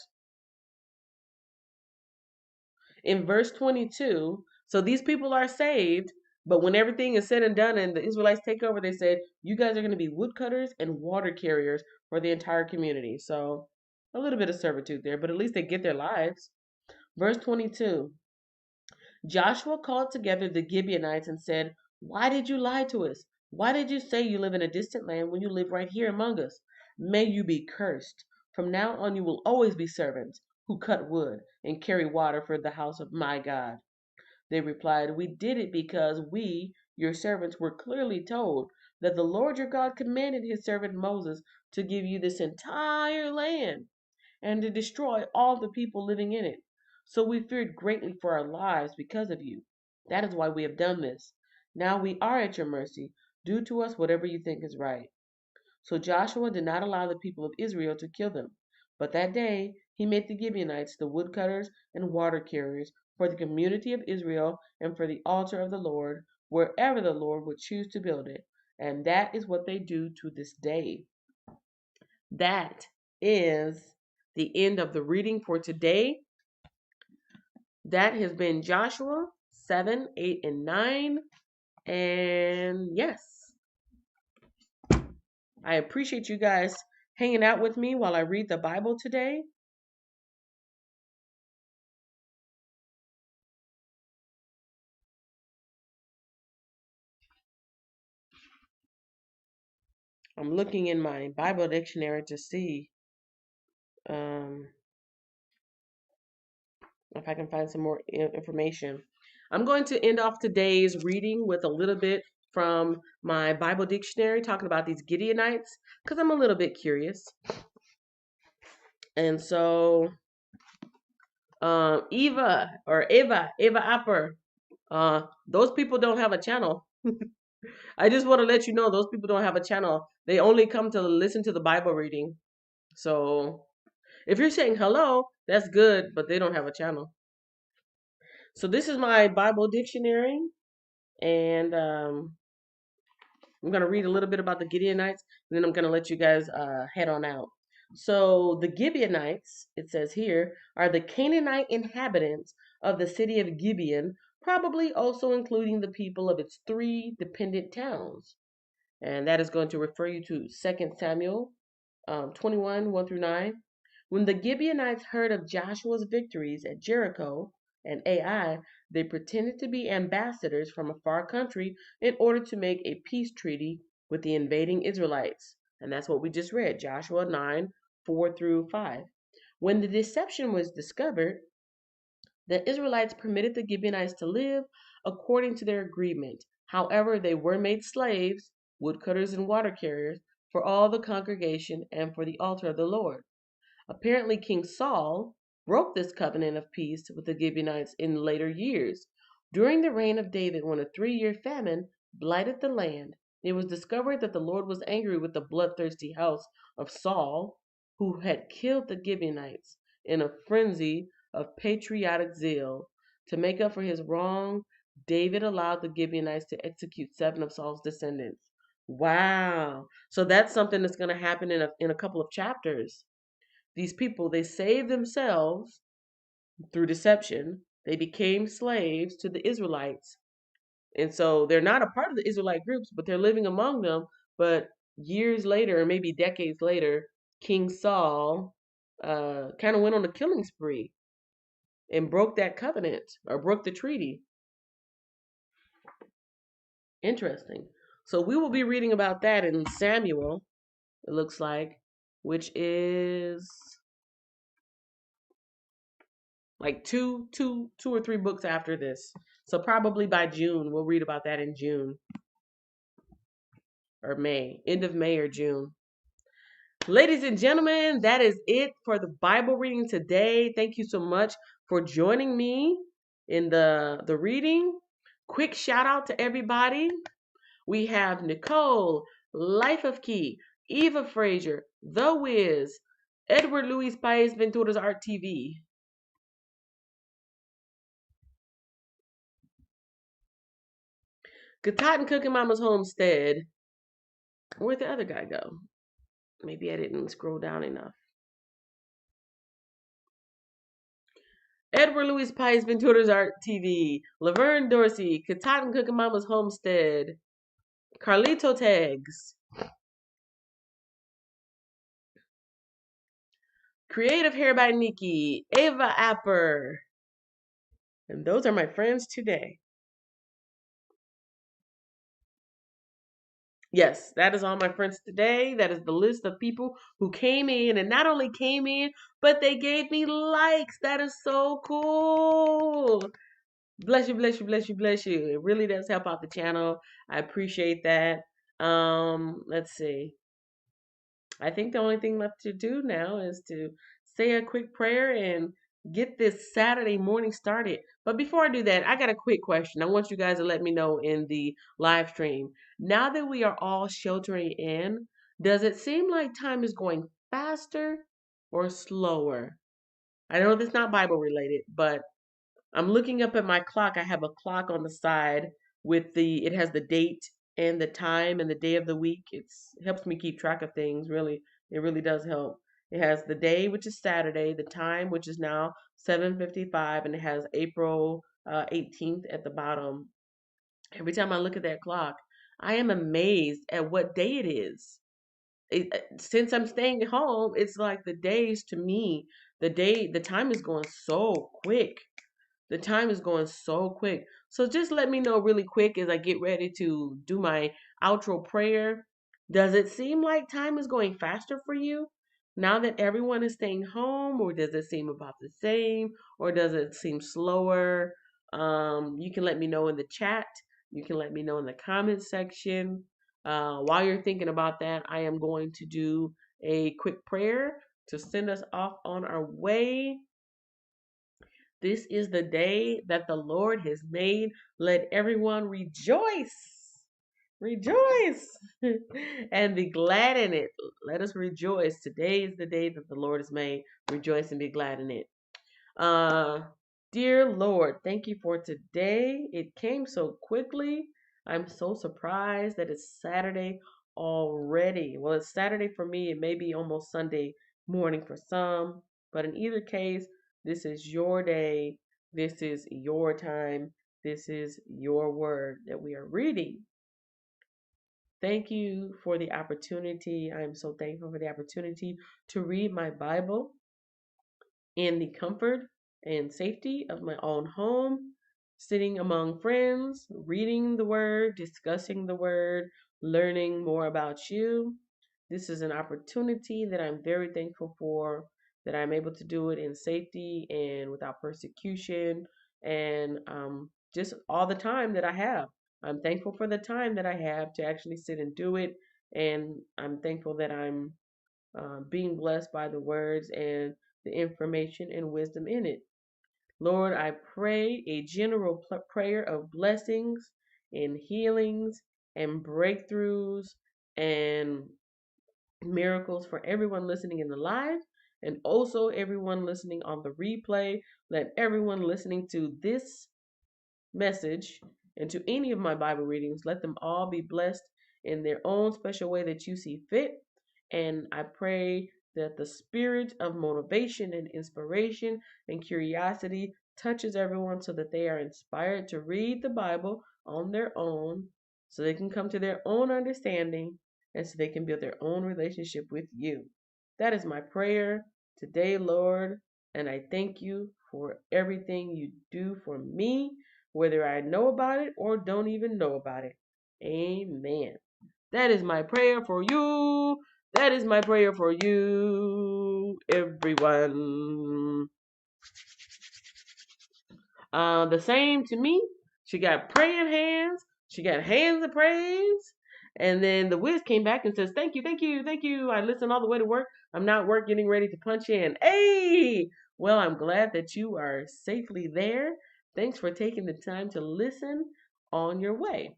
In verse 22, so these people are saved, but when everything is said and done and the Israelites take over, they said, you guys are going to be woodcutters and water carriers for the entire community. So a little bit of servitude there, but at least they get their lives. Verse 22, Joshua called together the Gibeonites and said, why did you lie to us? Why did you say you live in a distant land when you live right here among us? May you be cursed. From now on you will always be servants who cut wood and carry water for the house of my God. They replied, we did it because we, your servants, were clearly told that the Lord your God commanded his servant Moses to give you this entire land and to destroy all the people living in it. So we feared greatly for our lives because of you. That is why we have done this. Now we are at your mercy. Do to us whatever you think is right. So Joshua did not allow the people of Israel to kill them. But that day he made the Gibeonites the woodcutters and water carriers for the community of Israel and for the altar of the Lord, wherever the Lord would choose to build it. And that is what they do to this day. That is the end of the reading for today. That has been Joshua 7, 8, and 9. And yes, I appreciate you guys hanging out with me while I read the Bible today. I'm looking in my Bible dictionary to see if I can find some more information. I'm going to end off today's reading with a little bit from my Bible dictionary talking about these Gibeonites because I'm a little bit curious. And so, Eva Apper, those people don't have a channel. I just want to let you know those people don't have a channel. They only come to listen to the Bible reading. So, if you're saying hello, that's good, but they don't have a channel. So this is my Bible dictionary, and I'm going to read a little bit about the Gibeonites, and then I'm going to let you guys head on out. So the Gibeonites, it says here, are the Canaanite inhabitants of the city of Gibeon, probably also including the people of its 3 dependent towns. And that is going to refer you to 2 Samuel 21, 1 through 9. When the Gibeonites heard of Joshua's victories at Jericho, and Ai, they pretended to be ambassadors from a far country in order to make a peace treaty with the invading Israelites. And that's what we just read, Joshua 9:4-5. When the deception was discovered, the Israelites permitted the Gibeonites to live according to their agreement. However, they were made slaves, woodcutters and water carriers, for all the congregation and for the altar of the Lord. Apparently, King Saul broke this covenant of peace with the Gibeonites in later years. During the reign of David, when a 3-year famine blighted the land, it was discovered that the Lord was angry with the bloodthirsty house of Saul, who had killed the Gibeonites in a frenzy of patriotic zeal. To make up for his wrong, David allowed the Gibeonites to execute 7 of Saul's descendants. Wow. So that's something that's going to happen in a couple of chapters. These people, they saved themselves through deception. They became slaves to the Israelites. And so they're not a part of the Israelite groups, but they're living among them. But years later, or maybe decades later, King Saul kind of went on a killing spree and broke that covenant or broke the treaty. Interesting. So we will be reading about that in Samuel, it looks like, which is like two or three books after this. So probably by June, we'll read about that in June or May, end of May or June. Ladies and gentlemen, that is it for the Bible reading today. Thank you so much for joining me in the reading. Quick shout out to everybody. We have Nicole, Life of Key, Eva Frazier, The Wiz, Edward Luis Paez Ventura's Art TV, Gatot and Cooking Mama's Homestead. Where'd the other guy go? Maybe I didn't scroll down enough. Edward Luis Paez Ventura's Art TV, Laverne Dorsey, Gatot and Cooking Mama's Homestead, Carlito Tags, Creative Hair by Nikki, Ava Apper. And those are my friends today. Yes, that is all my friends today. That is the list of people who came in, and not only came in, but they gave me likes. That is so cool. Bless you, bless you, bless you, bless you. It really does help out the channel. I appreciate that. Let's see. I think the only thing left to do now is to say a quick prayer and get this Saturday morning started. But before I do that, I got a quick question. I want you guys to let me know in the live stream. Now that we are all sheltering in, does it seem like time is going faster or slower? I know that's not Bible related, but I'm looking up at my clock. I have a clock on the side with it has the date and the time and the day of the week. It helps me keep track of things, really. It really does help. It has the day, which is Saturday, the time, which is now 7:55, and it has April 18th at the bottom. Every time I look at that clock, I am amazed at what day it is. Since I'm staying at home, it's like the days to me, the time is going so quick. The time is going so quick. So just let me know really quick as I get ready to do my outro prayer. Does it seem like time is going faster for you now that everyone is staying home, or does it seem about the same, or does it seem slower? You can let me know in the chat. You can let me know in the comment section. While you're thinking about that, I am going to do a quick prayer to send us off on our way. This is the day that the Lord has made. Let everyone rejoice. Rejoice and be glad in it. Let us rejoice. Today is the day that the Lord has made. Rejoice and be glad in it. Dear Lord, thank you for today. It came so quickly. I'm so surprised that it's Saturday already. Well, it's Saturday for me. It may be almost Sunday morning for some. But in either case, this is your day. This is your time. This is your word that we are reading. Thank you for the opportunity. I am so thankful for the opportunity to read my Bible in the comfort and safety of my own home, sitting among friends, reading the word, discussing the word, learning more about you. This is an opportunity that I'm very thankful for, that I'm able to do it in safety and without persecution and just all the time that I have. I'm thankful for the time that I have to actually sit and do it. And I'm thankful that I'm being blessed by the words and the information and wisdom in it. Lord, I pray a general prayer of blessings and healings and breakthroughs and miracles for everyone listening in the live and also everyone listening on the replay. Let everyone listening to this message and to any of my Bible readings, let them all be blessed in their own special way that you see fit. And I pray that the spirit of motivation and inspiration and curiosity touches everyone so that they are inspired to read the Bible on their own, so they can come to their own understanding and so they can build their own relationship with you. That is my prayer today, Lord, and I thank you for everything you do for me, whether I know about it or don't even know about it. Amen. That is my prayer for you. That is my prayer for you, everyone. The same to me. She got praying hands. She got hands of praise. And then the whiz came back and says, "Thank you, thank you, thank you. I listened all the way to work. I'm not work getting ready to punch in." Hey! Well, I'm glad that you are safely there. Thanks for taking the time to listen on your way.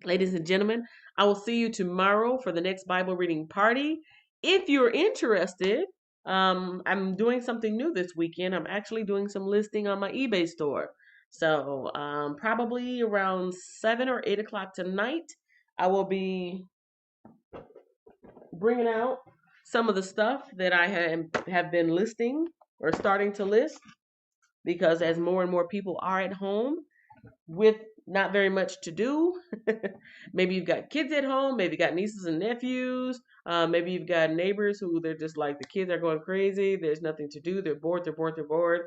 Ladies and gentlemen, I will see you tomorrow for the next Bible reading party. If you're interested, I'm doing something new this weekend. I'm actually doing some listing on my eBay store. So probably around 7 or 8 o'clock tonight, I will be bringing out some of the stuff that I have been listing or starting to list, because as more and more people are at home with not very much to do. Maybe you've got kids at home, maybe you got nieces and nephews, maybe you've got neighbors who they're just like, the kids are going crazy, there's nothing to do, they're bored, they're bored, they're bored.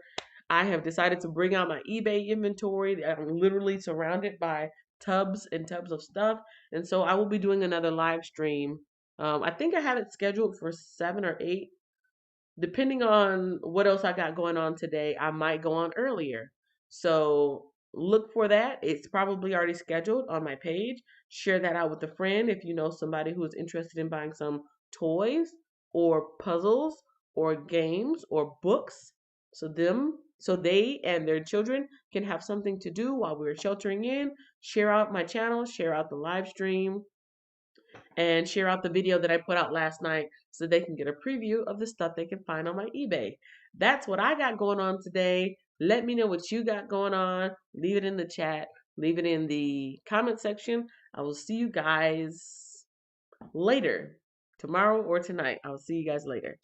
I have decided to bring out my eBay inventory. I'm literally surrounded by tubs and tubs of stuff, and so I will be doing another live stream. I think I have it scheduled for 7 or 8. Depending on what else I got going on today, I might go on earlier. So look for that. It's probably already scheduled on my page. Share that out with a friend if you know somebody who is interested in buying some toys or puzzles or games or books. So they and their children can have something to do while we're sheltering in. Share out my channel, share out the live stream, and share out the video that I put out last night so they can get a preview of the stuff they can find on my eBay. That's what I got going on today. Let me know what you got going on. Leave it in the chat. Leave it in the comment section. I will see you guys later, tomorrow or tonight. I'll see you guys later.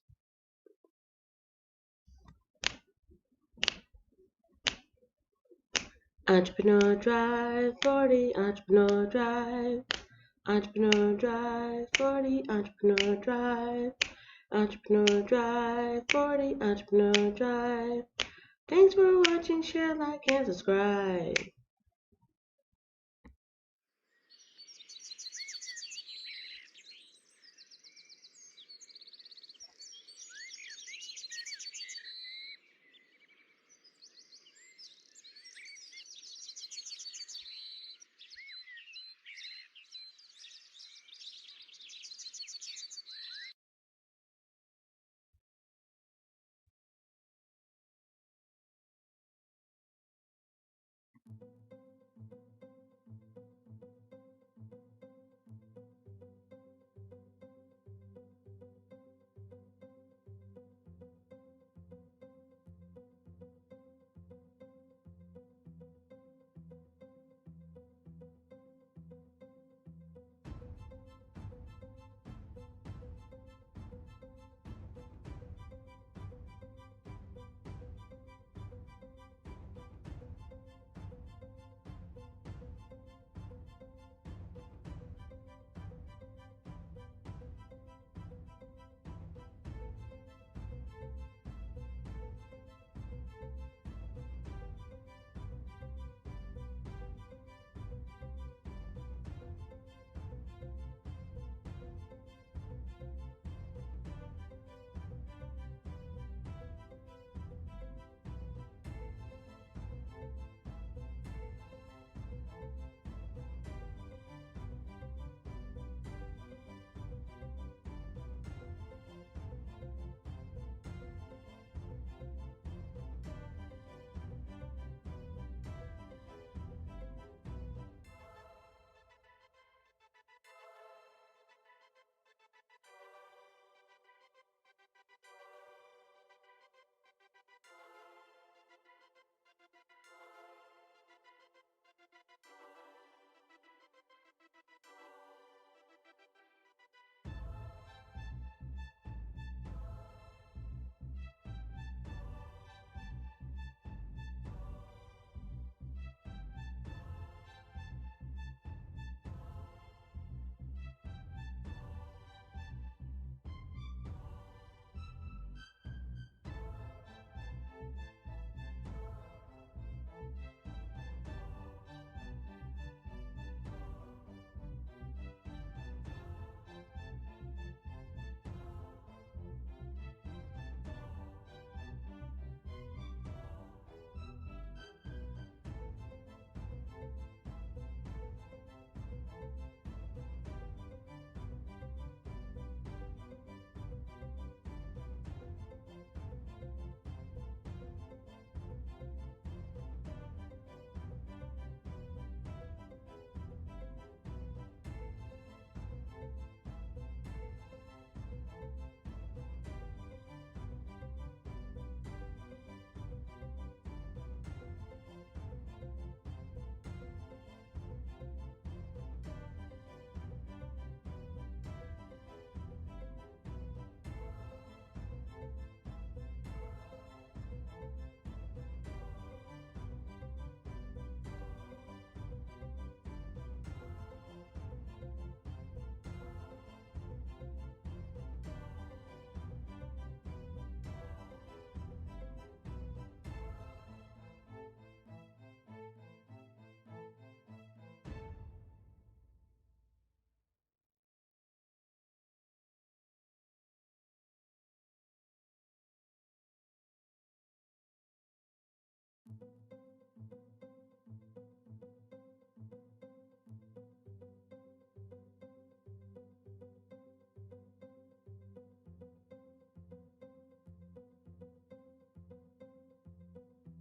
Entrepreneur Drive 40, Entrepreneur Drive. Entrepreneur Drive 40, Entrepreneur Drive. Entrepreneur Drive 40, Entrepreneur Drive. Thanks for watching, share, like, and subscribe.